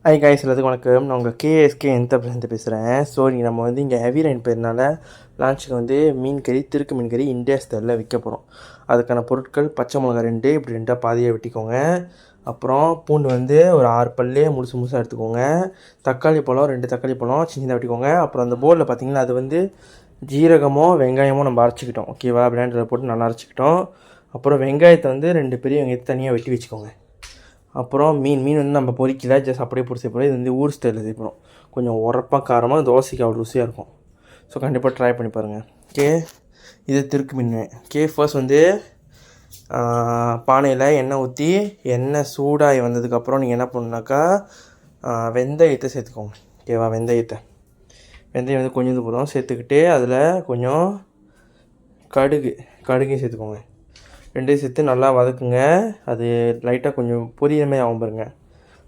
Hi guys, எல்லாத்துக்கும் வணக்கம். நான் உங்கள் கேஎஸ்கே எந்த பேசுகிறேன். ஸோ இன்றைக்கி நம்ம வந்து இங்கே ஹெவி ரெயின் போயிருந்தால லான்ச்சுக்கு வந்து மீன் கறி, திருக்கு மீன் கறி இந்தியா ஸ்டைலில் விற்க போகிறோம். அதுக்கான பொருட்கள் பச்சை மிளகா 2 இப்படி 2 பாதியாக வெட்டிக்கோங்க. அப்புறம் பூண்டு வந்து ஒரு 6 பல்லு முழுசாக எடுத்துக்கோங்க. தக்காளி பழம் 2 தக்காளி பழம் சின்னதாக வெட்டிக்கோங்க. அப்புறம் அந்த போலில் பார்த்திங்கன்னா அது வந்து ஜீரகமோ வெங்காயமோ நம்ம அரைச்சிக்கிட்டோம். ஓகேவா? பிளாண்டரில் போட்டு நல்லா அரைச்சிக்கிட்டோம். அப்புறம் வெங்காயத்தை வந்து 2 பெரிய வெங்காயத்தை தனியாக வெட்டி வச்சுக்கோங்க. அப்புறம் மீன் வந்து நம்ம பொரிக்கல, ஜஸ்ட் அப்படியே போட்டு செய்யப்போம். இது வந்து ஊர் ஸ்டைலில் செய்யப்போம். கொஞ்சம் உரப்பாக காரமாக தோசைக்கு அவ்வளோ ருசியாக இருக்கும். ஸோ கண்டிப்பாக ட்ரை பண்ணி பாருங்கள். ஓகே, இது திருக்கு மீன். ஓகே, ஃபர்ஸ்ட் வந்து பானையில் எண்ணெய் ஊற்றி எண்ணெய் சூடாகி வந்ததுக்கப்புறம் நீங்கள் என்ன பண்ணணுனாக்கா வெந்தயத்தை சேர்த்துக்கோங்க. ஓகேவா? வெந்தயம் வந்து கொஞ்சம் போதும் சேர்த்துக்கிட்டு அதில் கொஞ்சம் கடுகையும் சேர்த்துக்கோங்க. 2 சேர்த்து நல்லா வதக்குங்க. அது லைட்டாக கொஞ்சம் பொரியிற மாதிரி ஆகும் பாருங்க.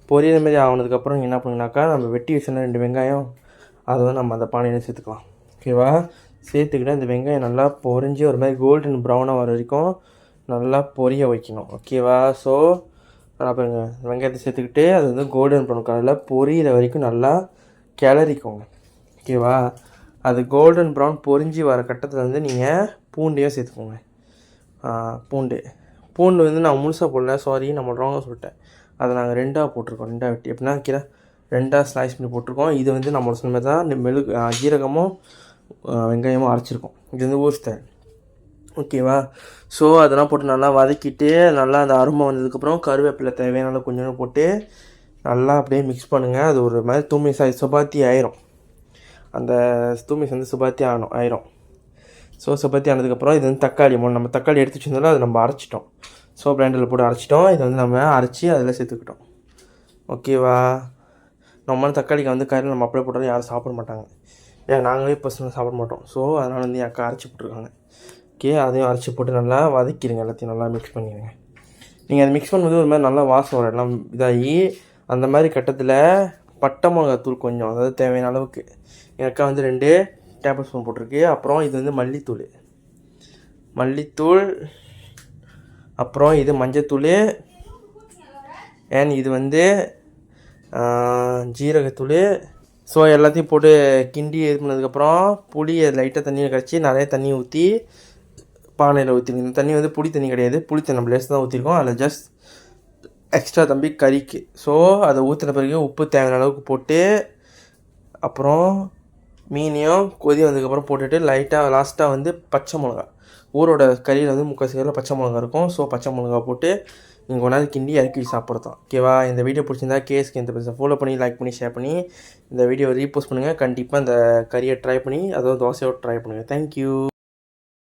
பொரியிற மாதிரி ஆனதுக்கப்புறம் என்ன பண்ணுனாக்கா நம்ம வெட்டி வச்சுருந்த 2 வெங்காயம் அதை வந்து நம்ம அந்த பானையில் சேர்த்துக்கலாம். ஓகேவா? சேர்த்துக்கிட்டு அந்த வெங்காயம் நல்லா பொரிஞ்சு ஒரு மாதிரி கோல்டன் ப்ரௌனாக வர வரைக்கும் நல்லா பொரிய வைக்கணும். ஓகேவா? ஸோ நல்லா பாருங்க, வெங்காயத்தை சேர்த்துக்கிட்டு அது வந்து கோல்டன் ப்ரௌன் கலரில் பொரியிற வரைக்கும் நல்லா கிளறிக்கோங்க. ஓகேவா? அது கோல்டன் ப்ரௌன் பொரிஞ்சு வர கட்டத்தில் வந்து நீங்கள் பூண்டையும் சேர்த்துக்கோங்க. பூண்டு வந்து நான் முழுசாக போடல, சாரி, நம்ம ராங்காக சொல்லிட்டேன். அதை நாங்கள் 2 போட்டிருக்கோம். 2 வெட்டி எப்படின்னா கீரை 2 ஸ்லைஸ் பண்ணி போட்டிருக்கோம். இது வந்து நம்மளோட சொன்ன மாதிரி தான் ஜீரகமும் வெங்காயமும் அரைச்சிருக்கோம். இது வந்து ஊர் ஸ்டைல். ஓகேவா? ஸோ அதெல்லாம் போட்டு நல்லா வதக்கிட்டு நல்லா அந்த அருமை வந்ததுக்கப்புறம் கருவேப்பிலை தேவையான கொஞ்சம் போட்டு நல்லா அப்படியே மிக்ஸ் பண்ணுங்கள். அது ஒரு மாதிரி தூமி சப்பாத்தி ஆயிரும். அந்த தூமி வந்து சப்பாத்தி ஆயிரும். ஸோ சப்பாத்தி ஆனதுக்கப்புறம் இது வந்து தக்காளி நம்ம தக்காளி எடுத்து வச்சுருந்தாலும் அதை நம்ம அரைச்சிட்டோம். ஸோ பிளெண்டரில் போட்டு அரைச்சிட்டோம். இதை வந்து நம்ம அரைச்சி அதில் சேர்த்துக்கிட்டோம். ஓகேவா? நம்ம தக்காளிக்கு வந்து கறியில் நம்ம அப்படியே போட்டாலும் யாரும் சாப்பிட மாட்டாங்க. நாங்களே பர்சனலாக சாப்பிட மாட்டோம். ஸோ அதனால் வந்து என் அக்கா அரைச்சி போட்டிருக்காங்க. ஓகே, அதையும் அரைச்சி போட்டு நல்லா வதக்கிடுங்க. எல்லாத்தையும் நல்லா மிக்ஸ் பண்ணிடுங்க. நீங்கள் அதை மிக்ஸ் பண்ணும்போது ஒரு மாதிரி நல்லா வாசம் வரும். எல்லாம் இதாகி அந்த மாதிரி கட்டத்தில் பட்டை மிளகாத்தூள் கொஞ்சம், அதாவது தேவையான அளவுக்கு என் அக்கா வந்து 2 டேபிள் ஸ்பூன் போட்டிருக்கு. அப்புறம் இது வந்து மல்லித்தூள், அப்புறம் இது மஞ்சத்தூள், இது வந்து ஜீரகத்தூள். ஸோ எல்லாத்தையும் போட்டு கிண்டி இது பண்ணதுக்கப்புறம் புளியை லைட்டாக தண்ணியில் கரைச்சி நிறைய தண்ணி ஊற்றி பானையில் ஊற்றிருங்க. இந்த தண்ணி வந்து புளி தண்ணி கிடையாது, புளி தண்ணி நம்ம லேஸ் தான் ஊற்றிருக்கோம். அதில் ஜஸ்ட் எக்ஸ்ட்ரா கறிக்கு. ஸோ அதை ஊற்றின பிறகு உப்பு தேவையான அளவுக்கு போட்டு அப்புறம் மீனையும் கொதி வந்ததுக்கப்புறம் போட்டுட்டு லாஸ்ட்டாக வந்து பச்சை மிளகா, ஊரோட கறியில் வந்து முக்கால்வாசி பச்சை மிளகா இருக்கும். ஸோ பச்சை மிளகா போட்டு நீங்கள் கொண்டாந்து கிண்டி இறக்கி சாப்பிட்றது தான். ஓகேவா? இந்த வீடியோ பிடிச்சிருந்தா கேஎஸ்கே ஃபாலோ பண்ணி, லைக் பண்ணி, ஷேர் பண்ணி இந்த வீடியோ ரீபோஸ்ட் பண்ணுங்கள். கண்டிப்பாக இந்த கறியை ட்ரை பண்ணி, அதாவது தோசையோடு ட்ரை பண்ணுங்கள். தேங்க்யூ.